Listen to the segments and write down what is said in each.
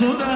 Bel bel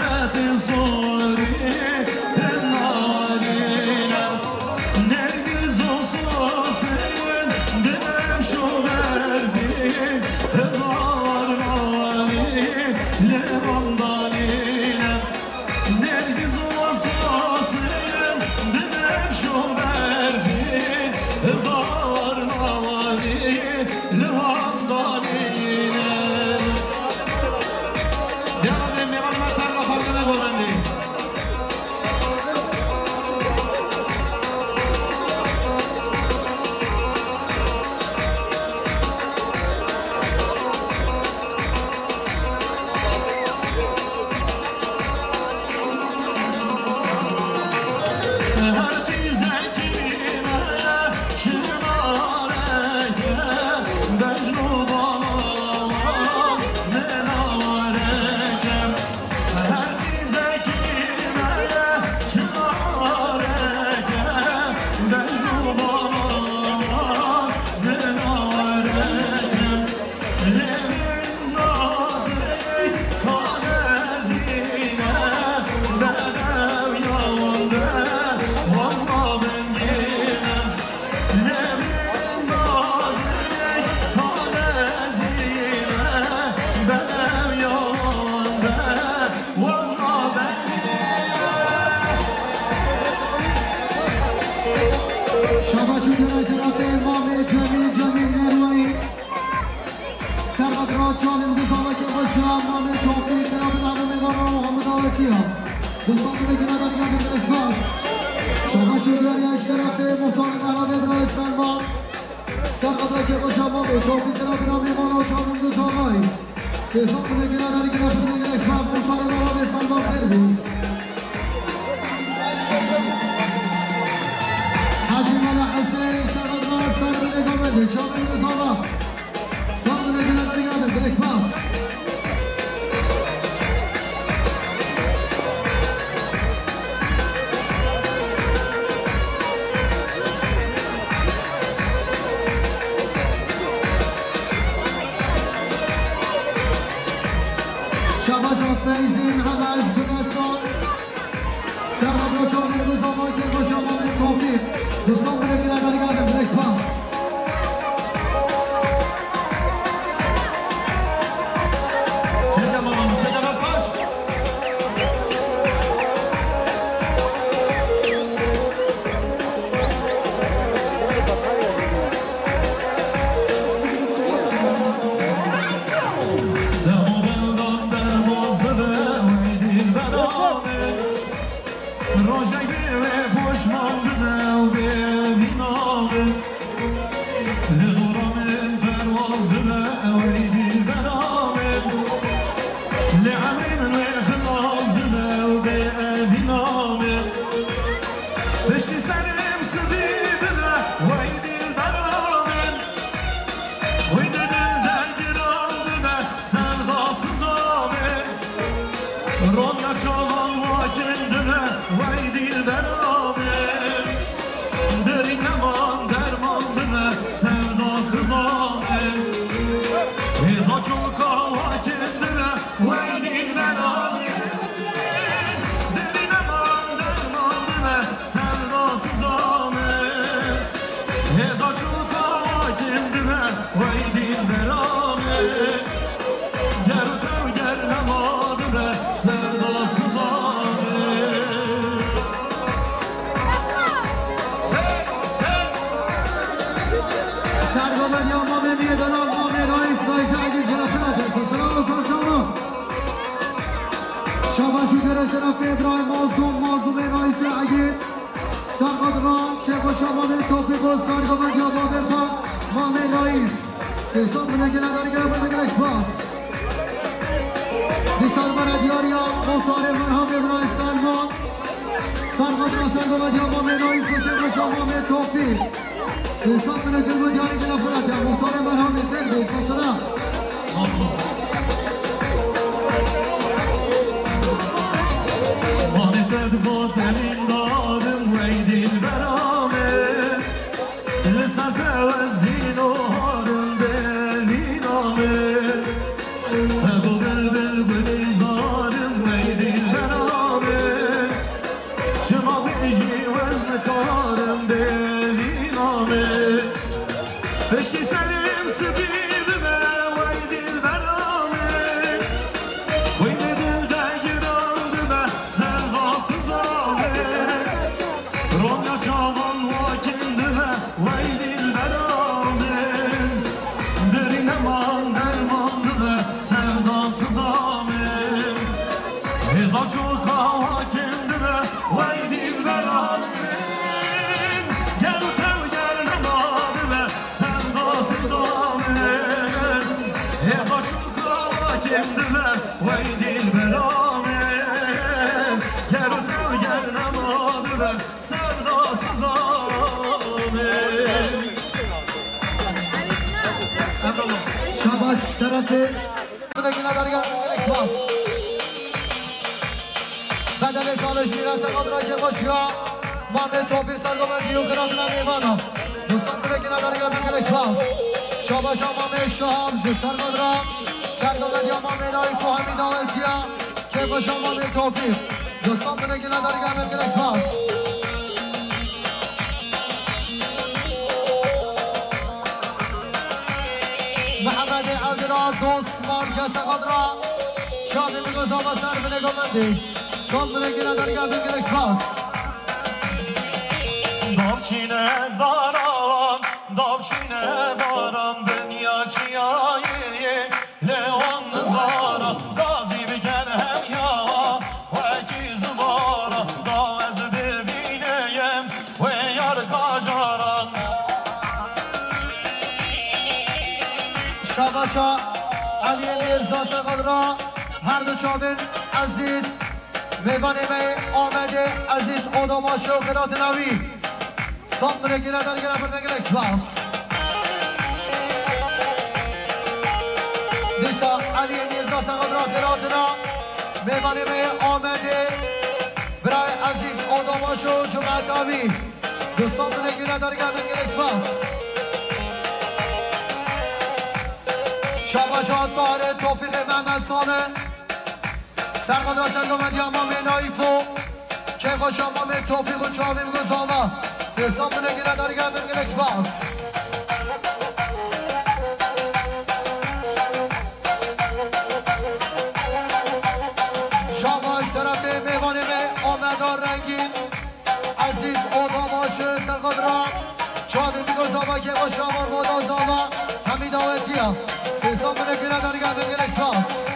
bel zarım هزا چوکا کندمه ویدیل برامه گر تو گر نماده به سردا سزامه شاباش طرف بگینا دارگم اکسپاس بدل سالش میرسه قدرا که باشیا محمد توفیق سرگومندی و گراتنا میوانا دوستان بگینا دارگم اکسپاس شاباش محمد شهاب سرگودرا سرگومندی محمد رایف و حمید آولچیا که باشا محمد توفیق دوستان بگینا دارگم اکسپاس محمد عبدالله دوست مارکس قدرا شامی میگوزا با سر بنگامندی صد بنگیره درگاه بنگیر اکسپاس داوچینه دارم دنیا چیایی لیوان نزارا گازی بکن هم یا و اکی زبارا داوز ببینیم و یار کاجارا شاباشا علی میرزا سقدرا هر دو چابین عزیز میبانی می آمده عزیز اوداماشو و قرات نوی صد بنگیره درگاه بنگیر اکسپاس دیسا علی میرزا سقدرا قراتنا میبانی می آمده برای عزیز اوداماشو جمعت آوی دوستان بنگیره درگاه بنگیر اکسپاس شاباشات باره توفیق محمد سامه سرقدرات سرگومندی امام نایفو که باش امام توفیق و چاوی بگذامه سرسان بنگیره درگاه بنگیر اکسپاس شاباش طرف میوانی می آمدار رنگین عزیز آداماش سرقدرات چاوی بگذامه که باش امام مدازامه حمید آوتیه سرسان بنگیره درگاه بنگیر اکسپاس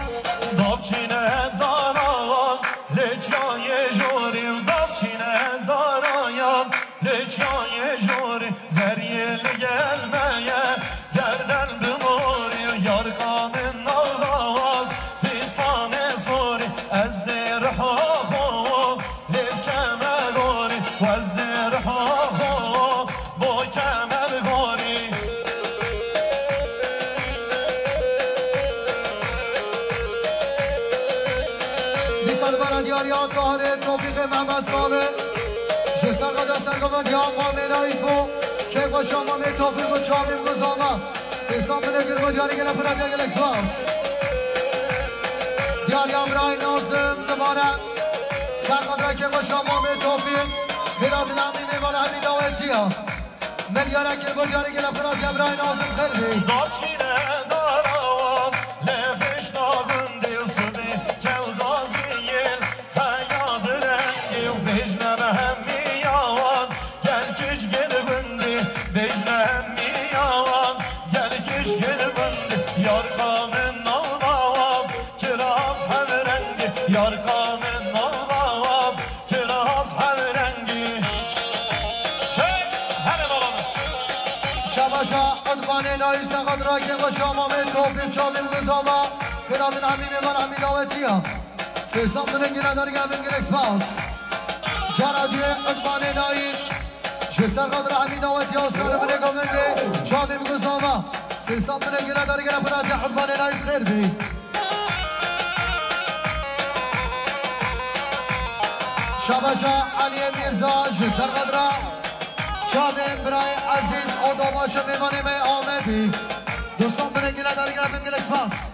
داوچینه دارم لچای جوریم داوچینه دارایم لچای جوری زریل gelmeye yerden bimori yar kamin nağal pisane sori ezdir ha ho levkeme gori ezdir ha ho bu kemer gori دیاریان طاهر توفیق محمد سامه شسر قدر سرگومندی امام نایفو که با شما می توفیق و چامیم گذامه سیسان بنگیر با دیاری گره پرد یا گلکس باز دیاری امرای نازم دوباره سرقدره که با شما می توفیق خیرات نمی میباره حمید آویتیا ملیاره که با دیاری گره پرد یا امرای نازم خیلی داوچینه دارم لبش ناغندی سبی کل گازیل بجنم میان گل کش گل بندی بجنم میان گل کش گل بندی یار کامن نام کراس هم رنگی یار کامن نام کراس هم رنگی چه هر بابا شباشا ادوان نایب سقد را که با شما می توفیق شامیم گذاما خیرات نمیمه من حمید آوتیا سیسان بنگیره درگه بنگیر اکسپاس جارادیه ادوان نایب شسر قدر حمید آوتیا و سال بنگامنده شامیم گذاما سیسان بنگیره درگه پرات ادوان نایب خیر بی شباشا علی میرزا شسر قدر شامیم برای عزیز آداماشو میمانیم آمدی دوستان بنگیره درگه بنگیر اکسپاس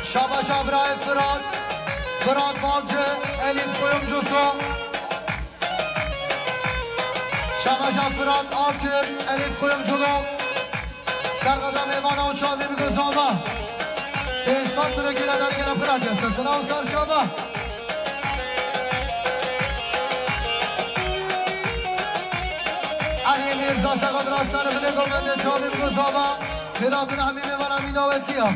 شاباشا برای فراد بالجه الیف کویم جوسو شاباشا فراد آتر الیف کویم جلو سرقدم ایمانا و چاوی میگذامه به انسان بنگیره درگه پرات یسته سلام سر شما علی میرزا سقد راستان بنگامنده چاوی میگذامه خیراتون حمیمه و حمید آوتیا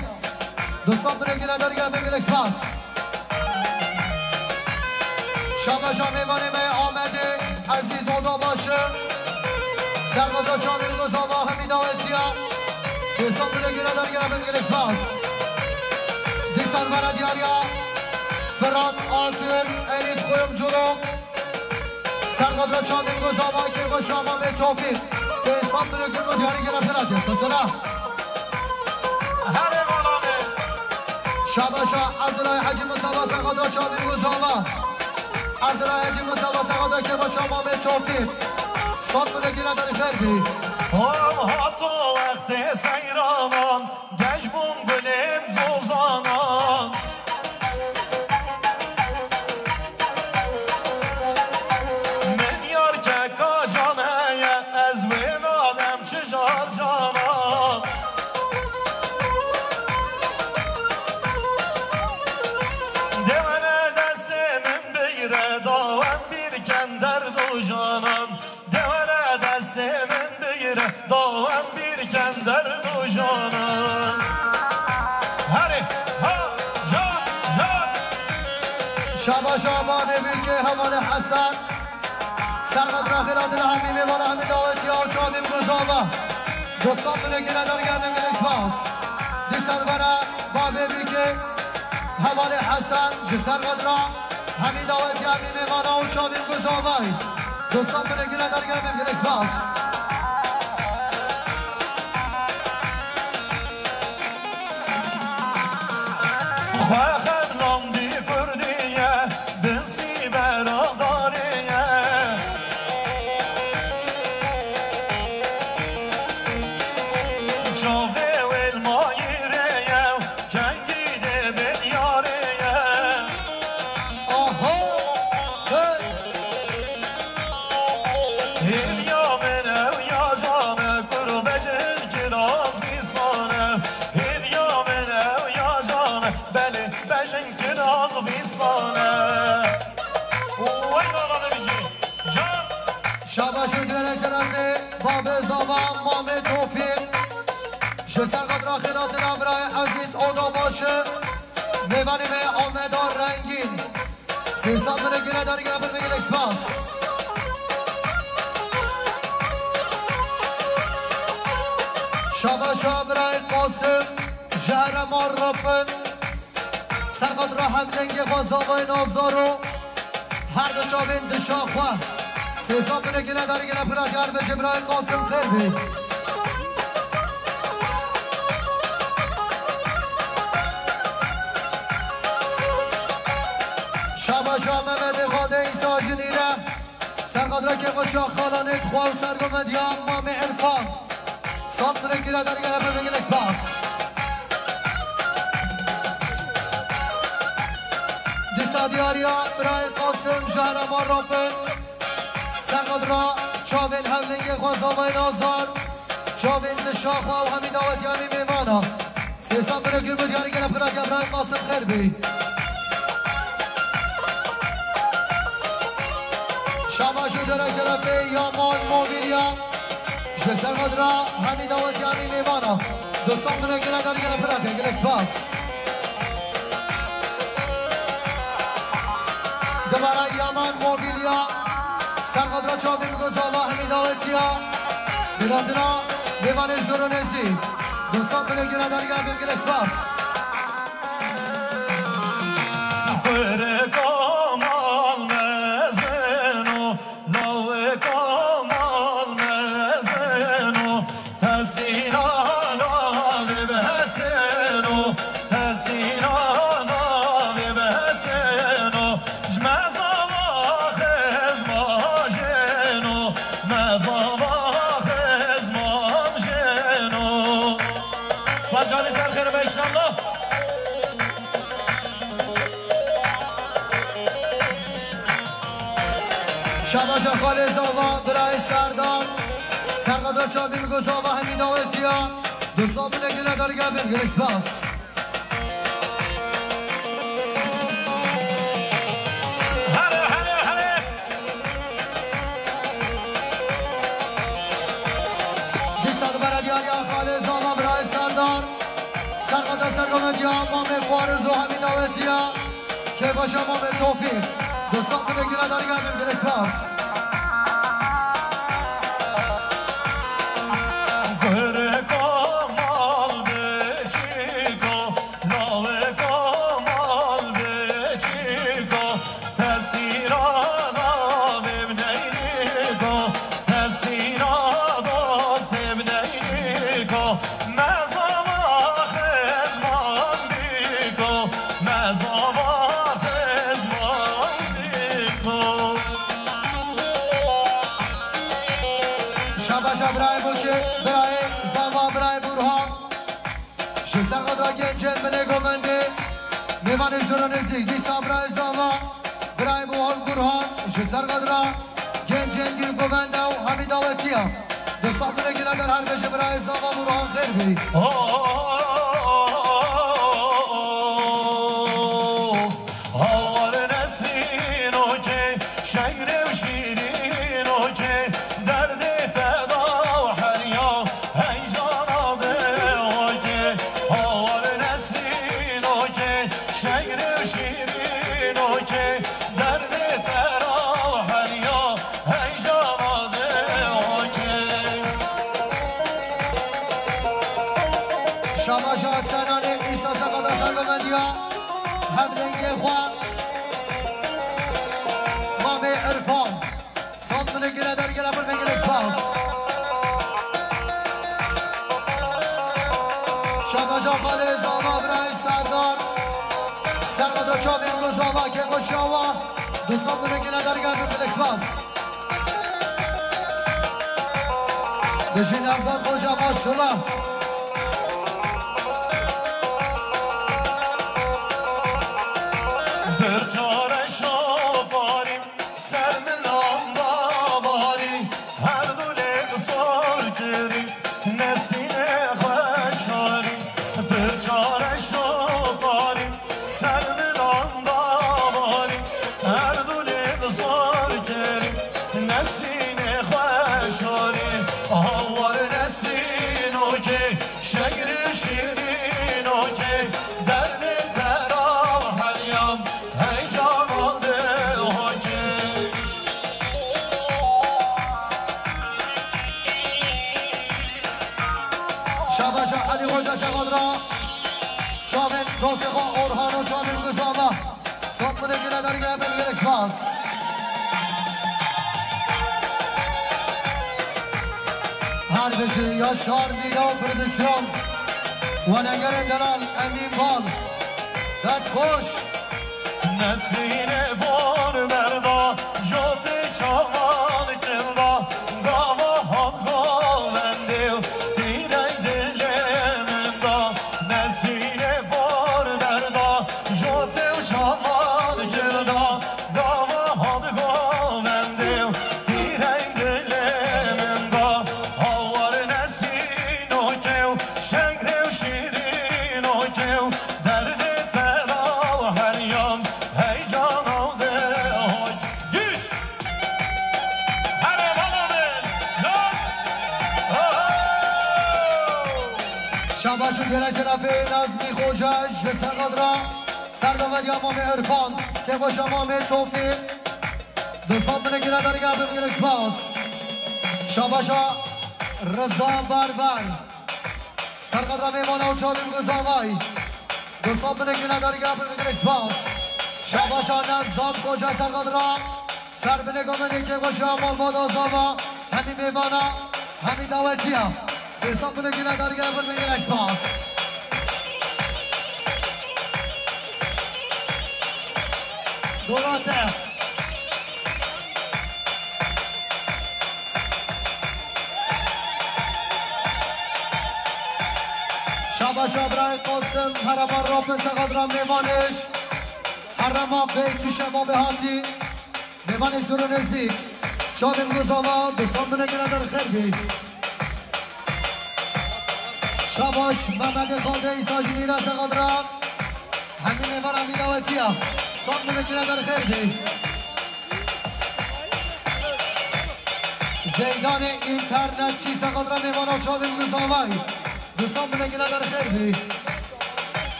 دوستان بنگیره درگه بنگیر اکسپاس شاباشا میمانیم آمده عزیز آدا باشه سرقدرا چامیر گزاوا حمید آوتیا سیسان بونه گیره در گیره بمگل اسماس دیسان برا دیاریا فرات آرتر ایرید خویم جلو سرقدرا چامیر گزاوا که با شما به توفیق سیسان بونه گیره دیاری گیره فرات سلسله شاباشا عبدالله حجی مصطفی سرقدرا چامیر گزاوا عبدالله حجی مصطفی سرقدرا که با شما به توفیق صد بونه گیره داری خیردی حتی وقت سیرانان گشبون گلیم زوزانان من یار که کجانه از وین آدم چجار جانان دیوانه دست من بیره داوم بیر کندر دو جانان دیوانه دست من بیره داوم بیر کندر دو جانان هره ها جا جا شاباشا ما نبی که حمال حسن سرقدرا خیرات الحمی میوان حمید دعوتی ها و چامیم گزاوا دوستان بونه گیره دار گردم گل اسماس دیسان برا ما نبی که حمال حسن جه سرقدرا حمید دعوتی همی میوان ها و چامیم گزاوای دوستان بونه گیره دار گردم گل اسماس خواهد نامدی کردیه بنسی براداریه چاوه و المایریه کنگیده بیاریه آها هلیا من او یا جامه کرو بجن کراز بیسانه هلیا من او یا جامه بله بجن کراز بیسانه وای بالا نمیشی جان شاباشو درش رفته باب زمان مام توفیق شه سرقدرا خیرات نمرای عزیز اونا باشه میبانی به آمدار رنگین سیسان بونه گیره داری گیره پر میگل اکسپاس شاباشا برای قاسم جهر مار رپن سرقدرا همجنگ بازاوای نازدارو هر دو چاوین دشاخوه سیسان بونه گیره داری گیره پر اگر بشه برای قاسم خیر بید شاباشا ممد خاده ایسا جنیره سرقدرا که خوشا خالانه خواه و سرگو مدیان مام عرفان صد بونه گیره داری گیره پر میگل اکسپاس دیسا دیاریا برای قاسم شهرمان رابن سرقدرا چاوین حولنگ خوازامای نازار چاوین دشاخوا و همین دعوتیانی میمانا سیسان بونه گیر بودیانی گره پرا که برای قاسم خیر بی شاماشو درک طرفه یامان موبیلیا شه سرقدرا همین دعوتیانی میمانا دوستان بونه گره داری گره پرا که گره سپاس دوباره یامان موبیلیا سرقدرا چاوین گزاوا همین دعوتیا گراتنا میوانش درونسی دوستان بونه گره داری گره بگیر اسپاس خیر کامال مزنو لاو کامال مزنو تسیرانا ببسنو تسیرانا ببسنو جمزاوا خزما جنو مزاوا خزما جنو سجالی سر خیر به انشالله شباشا خاله زاوا برای سردار سرقدرا چاوین گزاوا همین آوتیا دوستان بونه گره داری گره بگیر اسپاس سرقدر سرگامت یا امام فارز و همین دعوتیا که باشه امام توفیق دوستان که بگیره داری گردیم گره اسپاس جلب نگومنده میوانش رو نزدیک دیسا برای زاما برای بوهان برهان جزر قدرا گنجنگی گومنده و همی داوتیا دوستان بنگیرن در هر بشه برای زاما برهان خیر بی شاباشات سنان ایسا سقدر سرگمندیا حبلنگ خواه مام عرفان صد من گره در گره پر منگل اکسپاس شاباشا خاله زاما برای سردار سرقدر چابی مگو زاما که خوشی آوا دو صد من گره در گره پر منگل اکسپاس بشین افزاد خوشا ماشالله هر بشه یا شار میلا پردکسیون و نگر دلال امین بال دست خوش نسین بار بردا جوت چامان کردا گاوا ها گالنده دیرای دل من دا نسین بار بردا جوت چامان کردا گاوا ها گالنده دیرای دل من دا آوار نسین و کیو شنگر و شیرین و کیو درد ترا هر یام شاباشون دیره شرفه نظمی خوشش سرقدرا سردامد یا مام عرفان که خوش مام توفیق دوستان بنگیره داری گرد بگیر اکسپاس شاباشا رضا بربر سرقدرا میمانه و چابی بگذامای دوستان بنگیره داری گرد بگیر اکسپاس شاباشا نفزاد خوشه سرقدرا سر بنگامنی که خوش مام مادازاما همی میمانه همی دعوتی هم سیسان بنگیره داری گرد بگیر اکسپاس دولاته شاباشا برای قاسم حرما راپن سقدرم میوانش حرما بیت شباب هاتی میوانش درو نزدیک چادم گزاما دوستان بنگیره در خیر بی شاباش محمد خالده ایسا جنیره سقدرم همین میوانم بیداوتی هم صاد بنگیره در خیر بی زیدان اینترنت چی سقدرم میوانم چادم گزامای دوستان بنگیره در خیر بی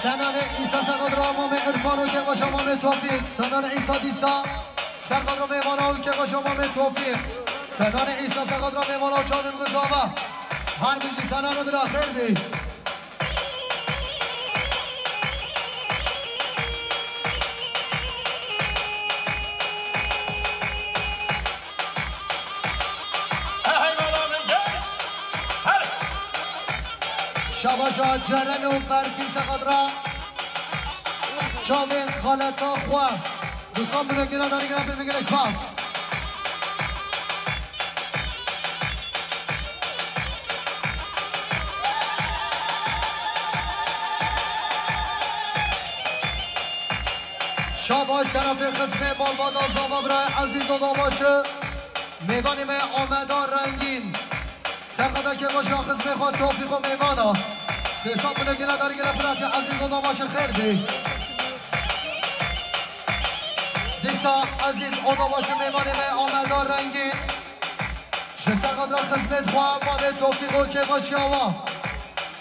سنان ایسا سقدرم مام عرفانو که باشه مام توفیق سنان ایسا دیسا سرقدرم میوانو که باشه مام توفیق سنان ایسا سقدرم میوانو چادم گزامای هر بیشی سنان برا خیر بی شاباشا جرن و برفی سقدرا چاوین خالتا خواه دوستان بنگیره داری گره بگیر اکسپاس شاباش طرف قسم بالبادا زاما برای عزیز و داماشه میوانیم آمدار رنگین سرقدا که باشه قسم خود توفیق و میوانا سیسا بونه گره داری گره پرات عزیز و داماشه خیر بی دیسا عزیز و داماشه میوانیم آمدار رنگین سرقدا قسمت خواه مانه توفیق و که باشه آوا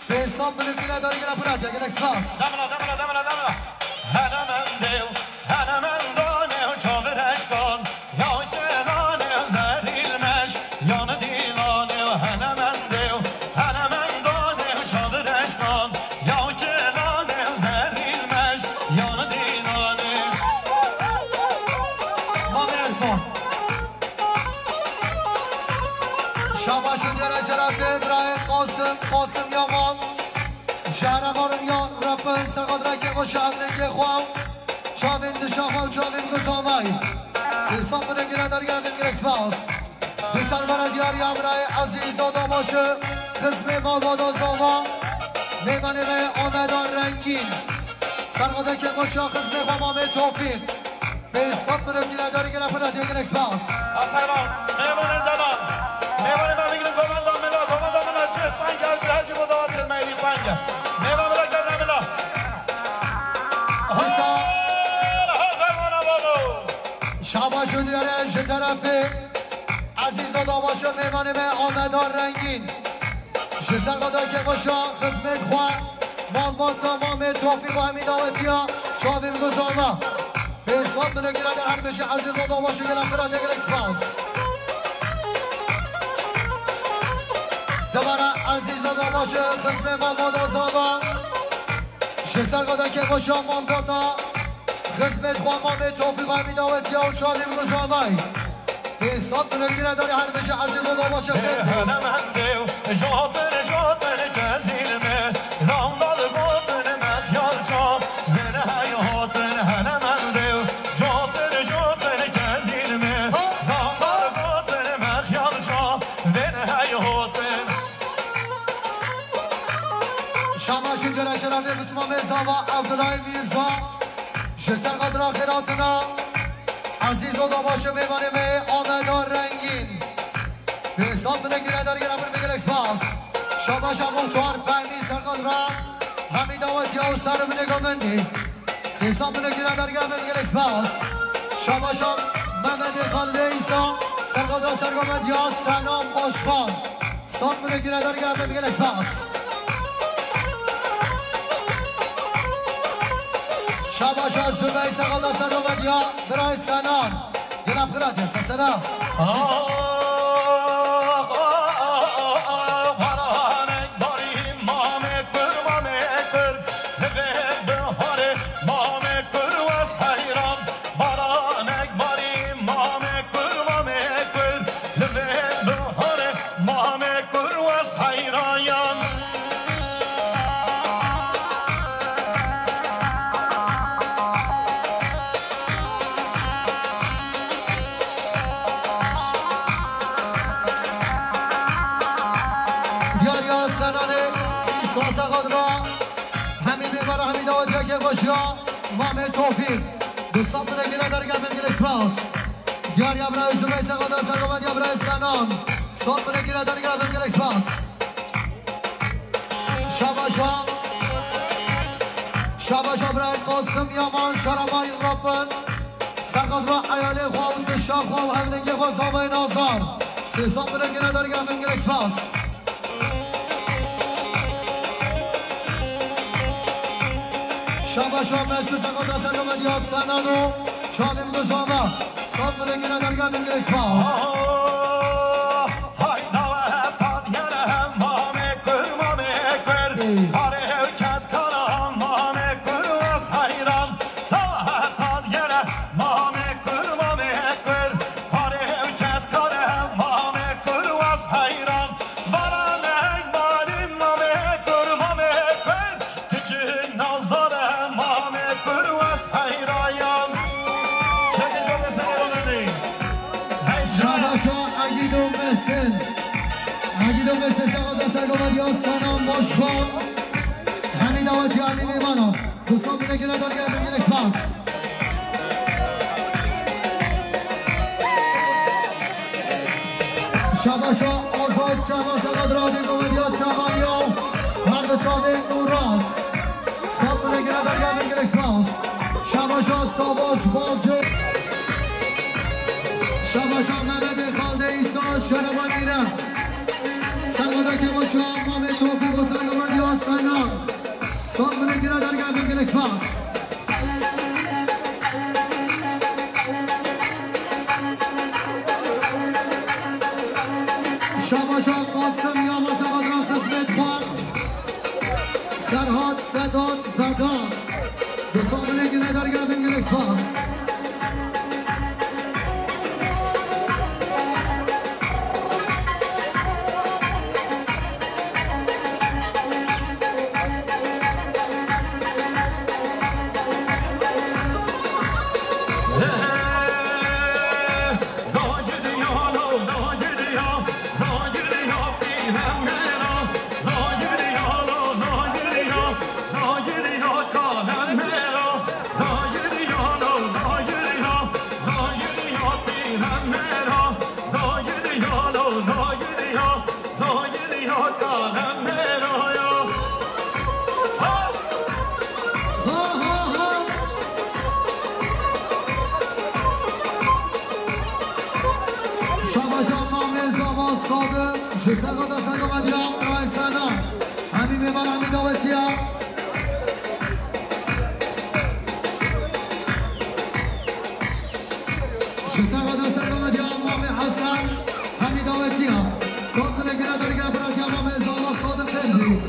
به حساب بونه گره داری گره پرات گلکس پاس دملا هنه من دیو هنه من دانه و چاورش کن یا دلانه و زریلمش یا ندیلانه و هنه من دیو هنه من دانه و چاورش کن یا دلانه و زریلمش یا ندیلانه مامر کن شاباشو دیره شرف ابراهیم قاسم یامان شهر مارن یا رپن سرقدره که باشه اغلنگ خواه چاوین دشاخال چاوین گزامای سیسان بونه گره داری همین گرکس باس دیسان برای دیاری امرای عزیز آدا باشه قسم مالبادا زاما میمانه به آمدان رنگین سرقدره که باشه قسم خمامه توفیق بیسان بونه گره داری گره فرد یا گرکس باس سلام میمانه دلان میمانه من بگیرم گمندان ملا چه پنگه هرچی بودوات میلی پنگه میمانه ملا گرنه ملا شاباشو دیاره شه طرفه عزیز و داماشو میمانه به آمدار رنگین شه سرقدا که باشا خزمت خواه مالبات زاما توفیق و همین داوتی ها چاویم گزاما به حساب منو گره در هر بشه عزیز و داماشو گرم برد یک اکسپاس دوباره عزیز و داماشو خزمت مالبات زاما شه سرقدا که باشا مالبات خدمت خواه مامه توفیق همین داوتی ها و چاویم گزامای به حساب منو گیره داری هر بشه عزیز و داماشه خیلی هنه من دیو جاتر کزیلمه راندال گوتن مخیال چا بینه حیاتن هنه من دیو جاتر کزیلمه راندال گوتن مخیال چا بینه حیاتن شماشی دیره شرفه بسمام زاما عبدالله میرزا شسر قدر آخراتنا عزیز و داماشه میمانه به آمدار رنگین به حساب منه گیره داری گرم بگل اکسپاس شاباش مختار فهمی سر قدر همین داوتی ها و سر منه گمندی سیساب منه گیره داری گرم بگل اکسپاس شاباش محمد خالد ایسا سر قدر سر گمندی ها سلام خوشخان ساب منه گیره داری گرم بگل اکسپاس شاباش از زبای سقادا سرامدی ها برای سنان گلم قرات هست سرام ورانک باری مامه کر به بهاره مامه کر واس حیران ورانک باری مامه کر به بهاره مامه کر واس حیران مامه توفیق دوستان منه گیره داری گم بگیر اکسپاس دیاری ابرای زبای سقادر سرگامد یا ابرای سنان سال منه گیره داری گم بگیر اکسپاس شاباشا برای قاسم یامان شرمای ربن سرقدر ایاله خواه و دشا خواه و هملنگی خواه زامای نازار سیسان منه گیره داری گم بگیر اکسپاس شاباشا مرسی سقادا سرگامد یا سنانو چاویم گزاما سال منه گیره داری گم بگیر اکسپاس های نوه پاد یره مامه کر هاره هوکت کارم مامه کر واس حیران نوه پاد یره مامه کر هاره هوکت کارم مامه کر واس حیران برانک باری مامه کر کچه ناز داره مامه کر واس حیران چکه جوده سنگرانه شاباشا اگیدو مثل سقادا سرگامد یا سنان باش کن همین دعوتی همین میمانا دوستان بینه گیره داری گرم بگیر اکسپاس شباشا آزاد شباشا قدرانی گومدیات شبانیو مرد چاوی نورات سابونه گره در گمین گرکس باز شباشا ساباش باجه شباشا ممد خالده ایسا شرمانی را سلواده که باشا مام توفی بزرگ گومدیات سینان سابونه گره در گمین گرکس باز شباشا قاسم یا مزقاد را خدمت خواه سرحاد سداد بداز دو سامنه گره در گردن گرکس باز شسرگاه دستان گمدیام رای سنا همین میبان همین داوتیام شسرگاه دستان گمدیام مام حسن همین داوتیام صاد کنه گره داری گره براتیام مام ازالا صاد فردی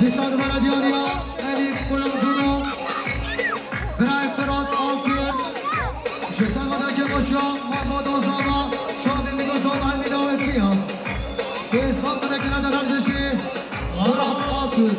دیساد برادیاریا الیف کلم جنو برای فرات آلتون شسرگاه که باشا محمد آزاما شادی میگذار همین داوتیام به حساب کنه گره در هر بشی فرات آلتون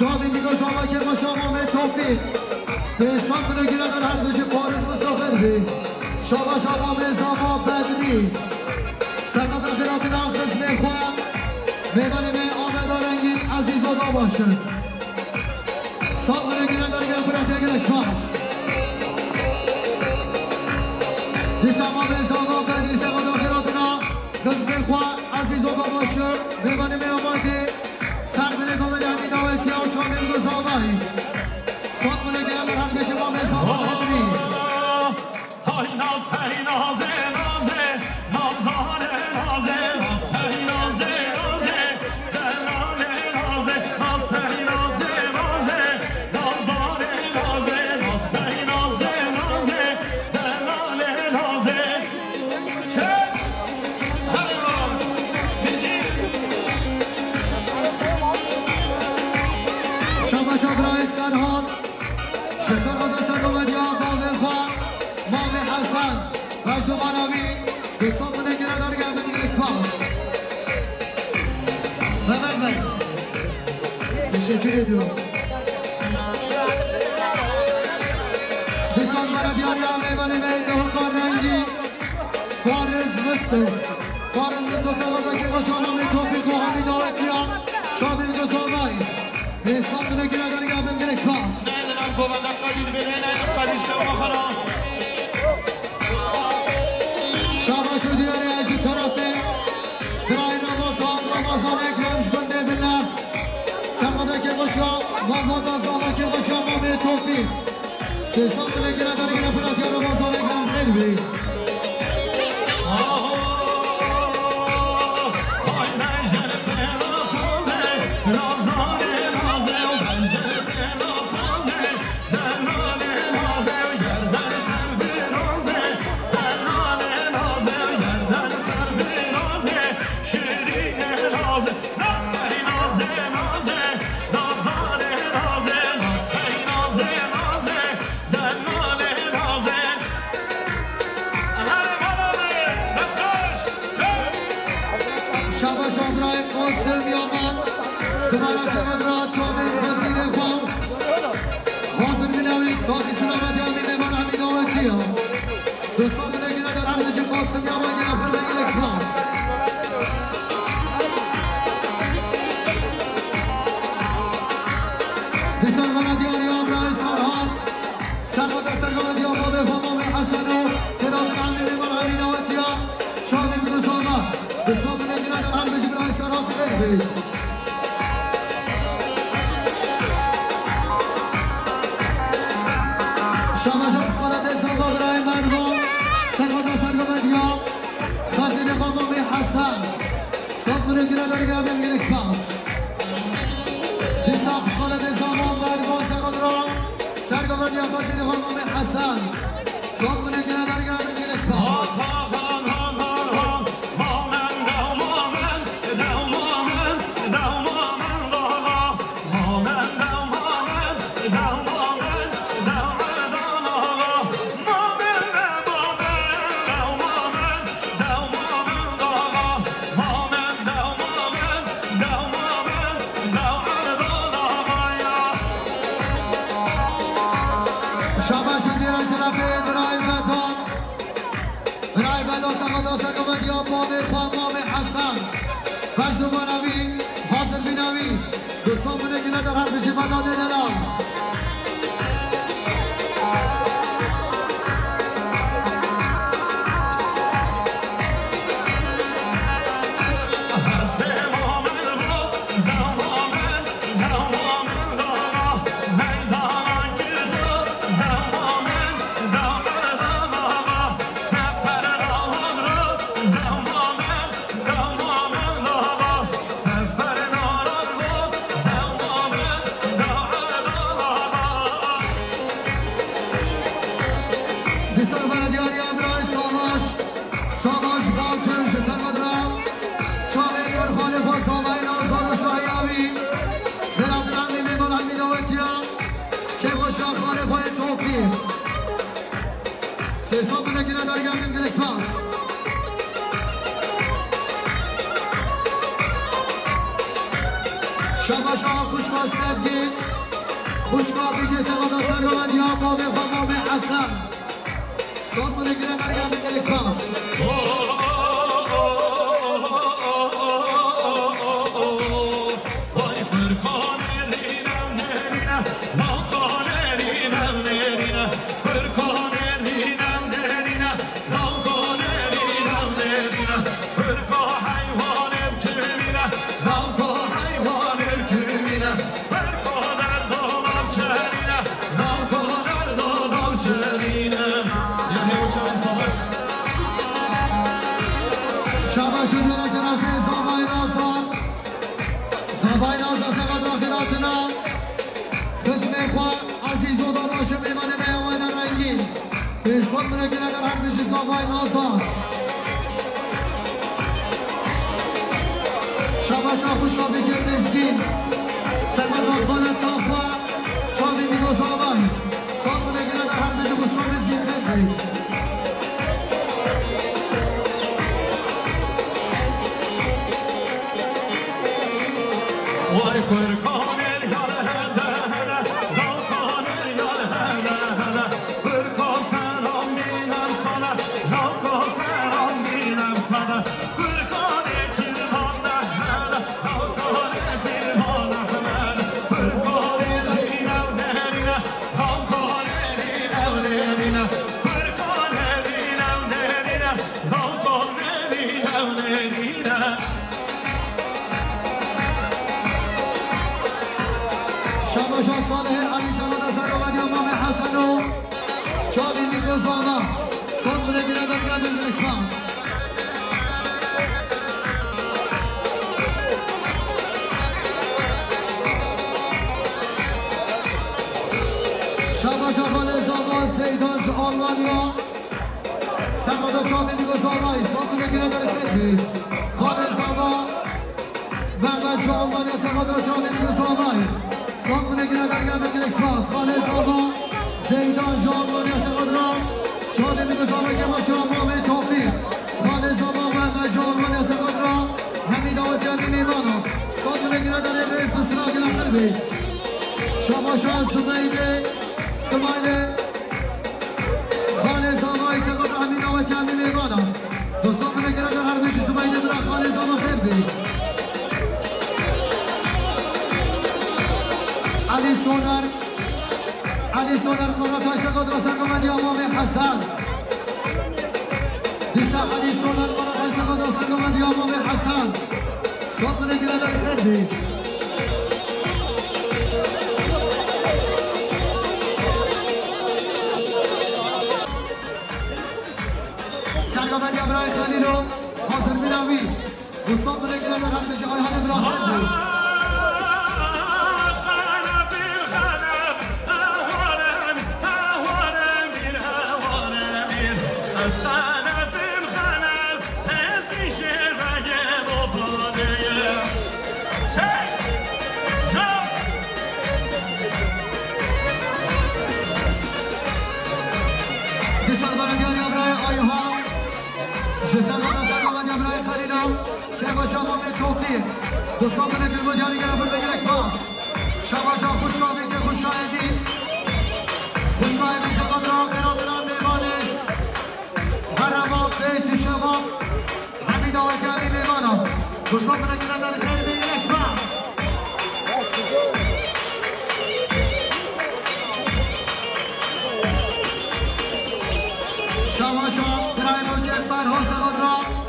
شادی میگذار که با شما توفیق به حساب کنه گیره در هر بشه پارس مستافر بی شما شما مزاما بدنی سرمت اخیرات ناقص میخوام میبانی می آمده رنگین عزیز و دا باشه ساب کنه گیره در گیره برده گیره شماس شما مزاما بدنی سرمت اخیرات ناقص میخوام عزیز و دا باشه میبانی می آمده سرمونه گمه دمی داوتی ها چامین گذابایی ساد مونه گرم در هم بشه ما مزاما بدنی های ناز هی نازه نازه نازانه نازه ناز هی نازه نازه دلانه نازه ناز هی نازه نازه نازانه نازه ناز هی نازه نازه دلانه نازه چه؟ هرمان بیشی شما شبرای سرحال شسرگاه دستان گمدی ها مام خواه مام حسن و شمانامی به سامونه گره دار گردن گرکس باز ممد teşekkür ediyorum Disan bana diyarya meyvani meyve hukar rengi Fariz Mısır Fariz Mısır sağladaki başarılı ve topik o hami davetliya Şadim Gözolmay ve samdına gireler gelmem gerek bas Neyden komandan kabil verene karıştı o makara Şabaşı diyarya iki tarafta Biray Ramazan Ekrem şkönde billah Sarmadaki başa Mahmud Azamaki başa Mami Topik Se samdına gireler gelmem Ramazan Ekrem Elbi Ay ben Kımara Çakadra, Çoğmen Hazine Kvam Hazır Minavi, Saki Selamet Yami Meman Hamid Ovetiya Dostlar bile güne kadar Harbici Basım Yaman Gine Fırma Gilek Bas Disal Bana Diyar Yabray Sarhat Sarhat'a Sergamet Yababe Famame Hasanu Teradın Hamid Meman Hamid Ovetiya Çoğmen Kuzama Dostlar bile güne kadar Harbici Bray Sarhat Verbi Şamaşa Kısmalat'e Sabah Ibrahim Erdoğan Serhat'a Sergamet Ya Hazine Famame Hasan Satmını güne kadar Gabel Gilek Bas Disal Kısmalat'e Sabah Erdoğan Serhat'a Sergamet Ya Hazine Famame Hasan Satmını güne kadar Gabel Gilek Bas Dostlarımın güne kadar Harbici Madad ederim. Sesabına güne dar geldim Gilek Bas Şabaşa Kuşka Sevgi Kuşka Bilge Sevada Sergamet Ya Mame Famame Hasan Sesabına güne dar geldim Gilek Bas Sonuna güne kadar Harbici Sabay Nazar Şabaşa Kuşa Bekir Mezgin Sefer Bakmanı Tafa Çavi Migo Sabay Sonuna güne kadar Harbici Kuşa Mezgin Fetri Vay Kırkaner yar hede hede Dalkaner yar hede hede Kırka selam biner sana Dalka selam biner sana Kırkaner cilvana hede Dalkaner cilvana hede Kırkaner cilvlerine Dalkaner evlerine Kırkaner evlerine Dalkaner evlerine Şabaşat Salih Ali Sevada Sergamet Ya Mame Hasanu Çavi Migo Zana Sonuna güne kadar geldim Gilek Bas Şabaşa Kale Zaba Seydanç Almanya Sergada Çavi Migo Zana Sonuna güne kadar geldim Kale Zaba Mehmet Şu Almanya Sergada Çavi Migo Zana Sonuna güne kadar geldim Gilek Bas Kale Zaba Seydan Şu Almanya Sergada Çavi Migo Zana Gemaşa Mehmet Tavfiq Kale Zaba Mehmet Şu Almanya Sergada Hamid Avet Yani Mimano Sonuna güne kadar Reis خربي شما شان سميدي سمايلي خالي زاماي سقط امين اوتي امين ميوانا دوستان من گردن هر میشه سميدي برا خالي زاما خربي علي سونر قرات های سقط را سرگمندی امام حسن دیسا علي سونر قرات های سقط را سرگمندی امام حسن صوت من گردن خربي سرگمندی ابراهیم خلیلو حاضر بیناوی دوستان من گردن هر میشه آیهان ابراهیم دوستان من گل بودیانی گرم پر بگیر اکسپاس شما شما خوشگاه بیده خوشگاه ایدی خوشگاه ایدی سقط را قرابنا میوانش هرما بیت شما حمید آوتی علی میوانا دوستان من گرم در خیر بگیر اکسپاس شما شما برای موجه فرها سقط را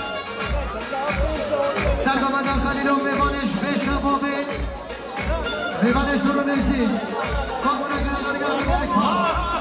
سرگمندان خلیلو میوانش به شبابه میوانش رو نیزی سامونه گرم دارگرم برش ما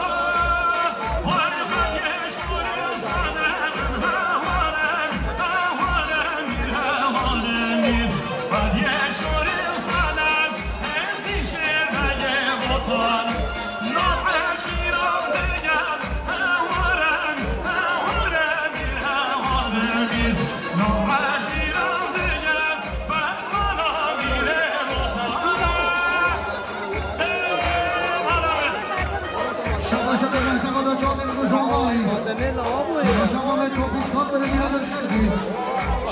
شما به توپی سات بده میرد خیلی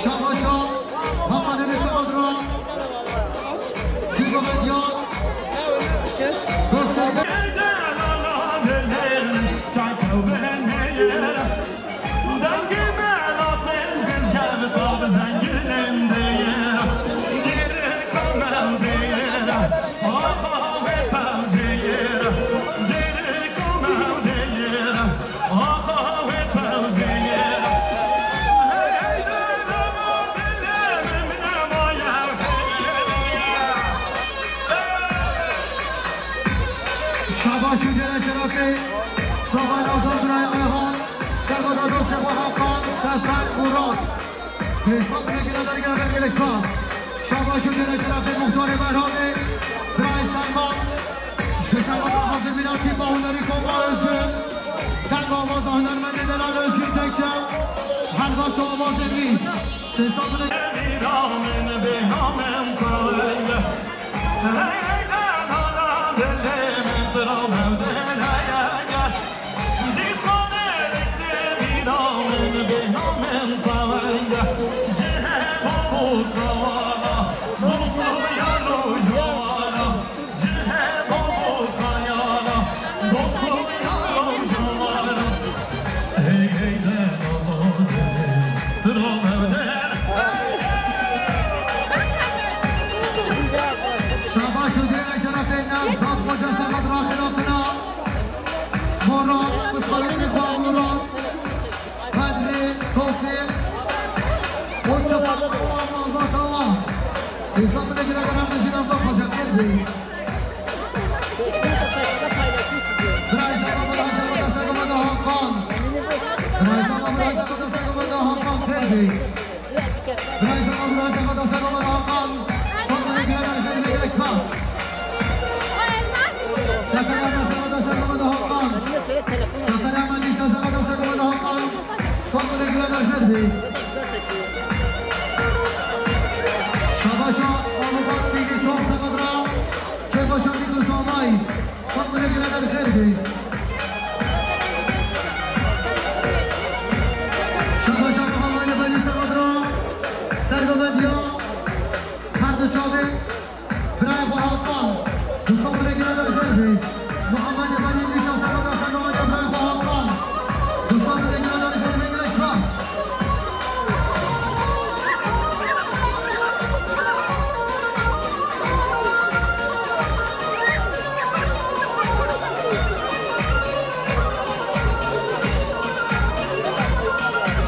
شما همانه مثل خود را دیگو بدیاد دوسته شباشو دیره شرافی صحبان آزاد رای آیهان سرگاد آزاد سبا حقان سفر مراد به حساب نگیره داری گره برگل اکسپاس شباشو دیره شرافی مختار برهانه برای سلمان سلمان را حاضر بیناتی با هنری کن با ازگرم تنگ آواز هنرمند دلال ازگرم تکچم حلواس و آواز بید سنساب مراد مسخالت میخواه مراد قدر توفیق متفق آمان با تمام سیسان بده گره گرم نشینم دا خوشم قلبی برای سلام برای سلام سلام دا حقان برای سلام برای سلام دا حقان قلبی برای سلام برای سلام دا حقان سلام گره گرم خیلی بگیر اکسپاس سفر سلام دا حقان سفر عملی سلام دا حقان سلام گره گرم خیلی شباشا آموبات بیگی توب سقط را که باشا بیگو سامای سب منه گره در خیر بی شباشا محمد بلی سقط را سرگمندی ها هر دو چاوه برای حقان دوستان بگیرن در خیلی محمد بنی میشا سلام رسن محمد ابراهیم حقان دوستان بگیرن در خیلی بگیر اکسپرس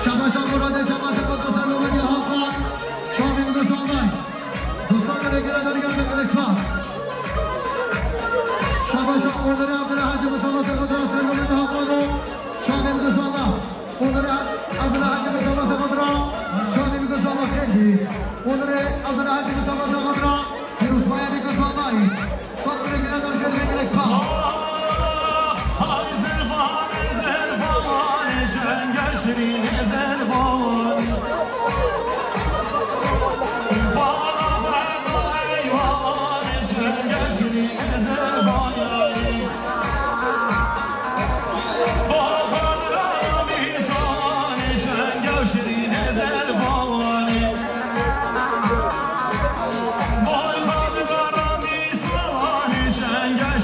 شباشان مراده شباشان با دوستان بگیر حقان شامی مگزامن دوستان بگیرن در خیلی بگیر اکسپرس شباشان اونره عبدالله حاجی مسابقه سقط را سنگو بگیر حقانو شامی مگزامن اونره عبدالله حاجی مسابقه سقط را شامی مگزامن خیلی اونره عبدالله حاجی مسابقه سقط را پیروز باید مگزامن سقط بگیرن در خیلی بگیر اکسپرس شرين زربان بالا بايوان شرين زربان باخد راميزان شرين زربان باخد راميزان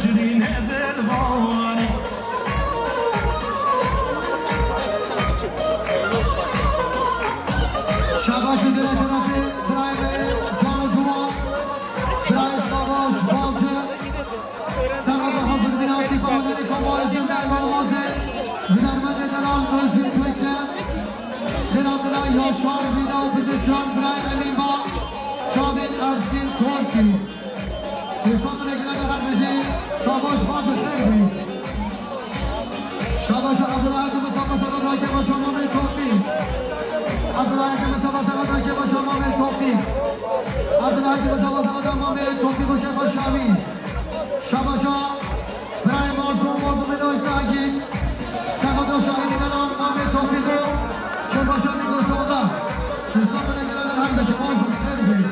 شرين زربان شباش دیره جنابی برای جان و جوان برای سواش بالجه سرقب حافظ بیناتی بامدنی کمبای زنده مامازه هنرمند دلال نوزی تویچه جنابنا یاشار بینا و بدچان برای امیما شامین ارسین ترکی سیسان نگیره در حقیقی سواش بالجه خیلی شباش عبدالله که مسابقه سقط را که با شما می توفی عبدالله که مسابقه سقط را که با شما می توفی عبدالله که مسابقه سقط را می توفی باشه با شامی شباشا برای موضوع منوی فرگی سقط را شاهدین نام ما می توفی دو که با شامی گذارده سیسان بنگیره در هم بشه موضوع خیلی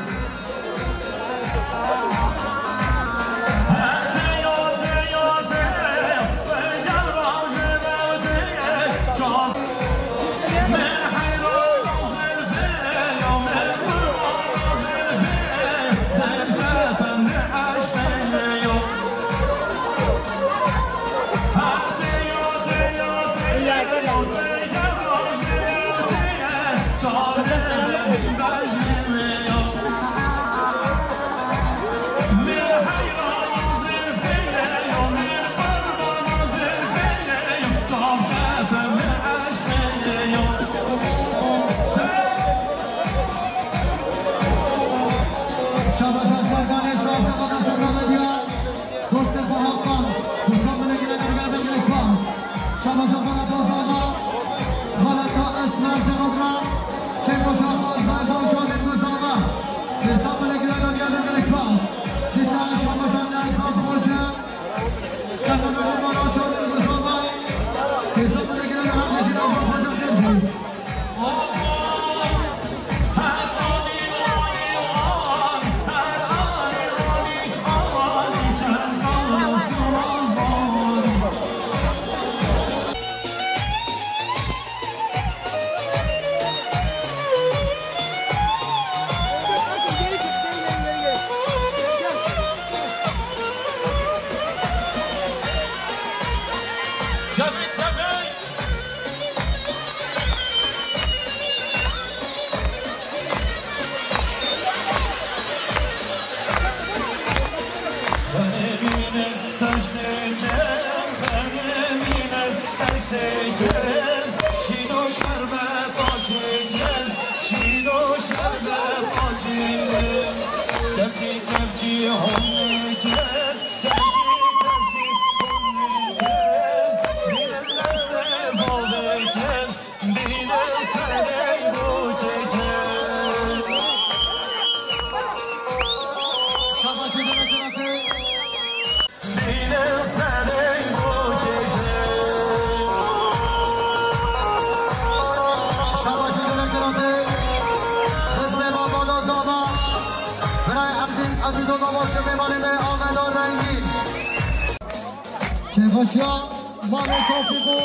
کفاشیا وانه توفیقو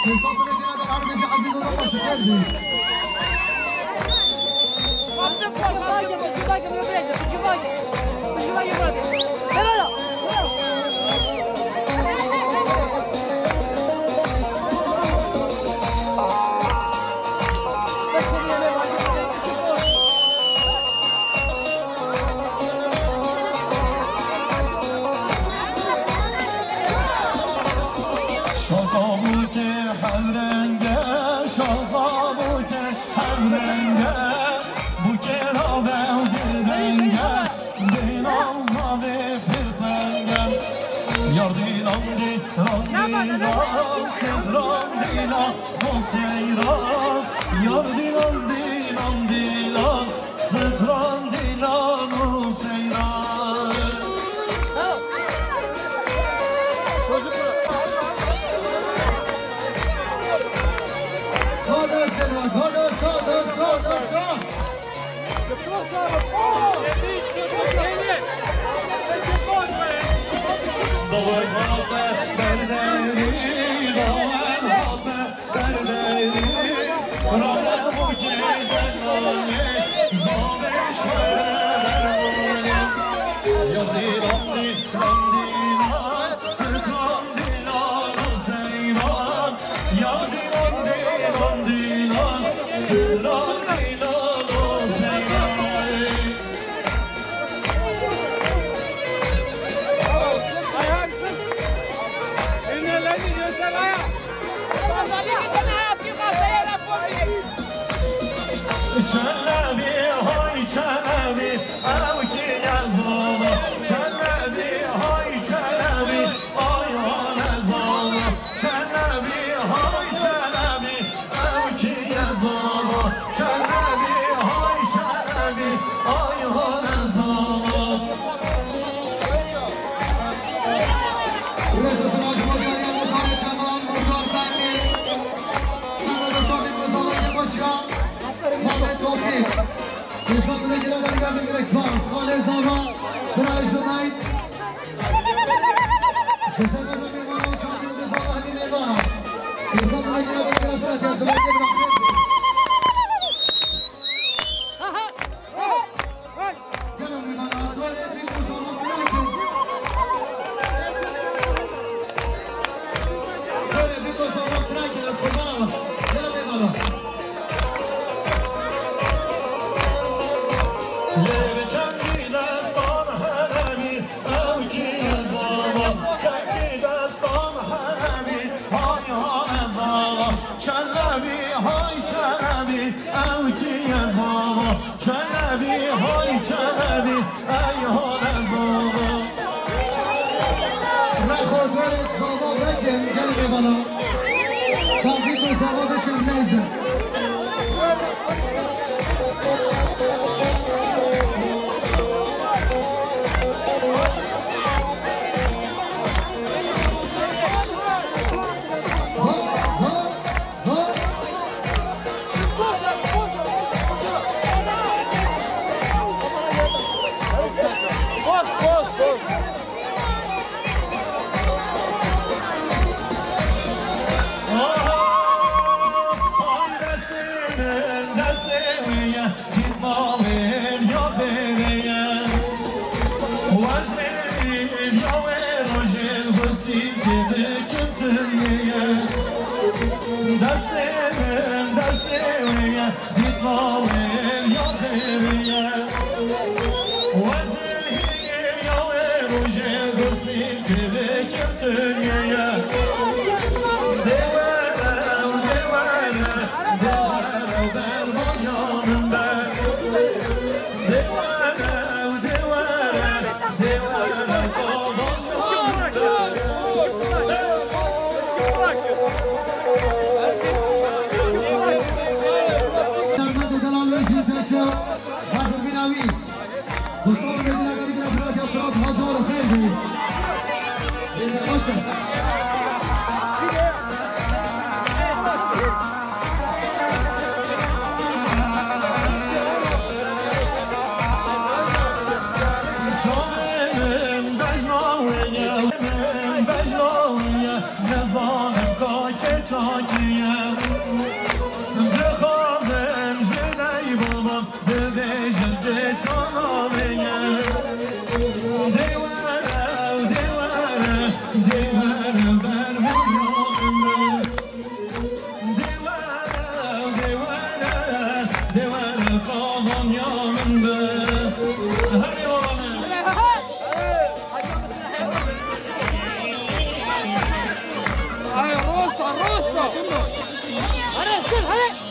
حساب بگیره در هر بشه عزیز و باشه خیلی Você pode, vai, você vai, هني وراني هاي روستا روستا هلا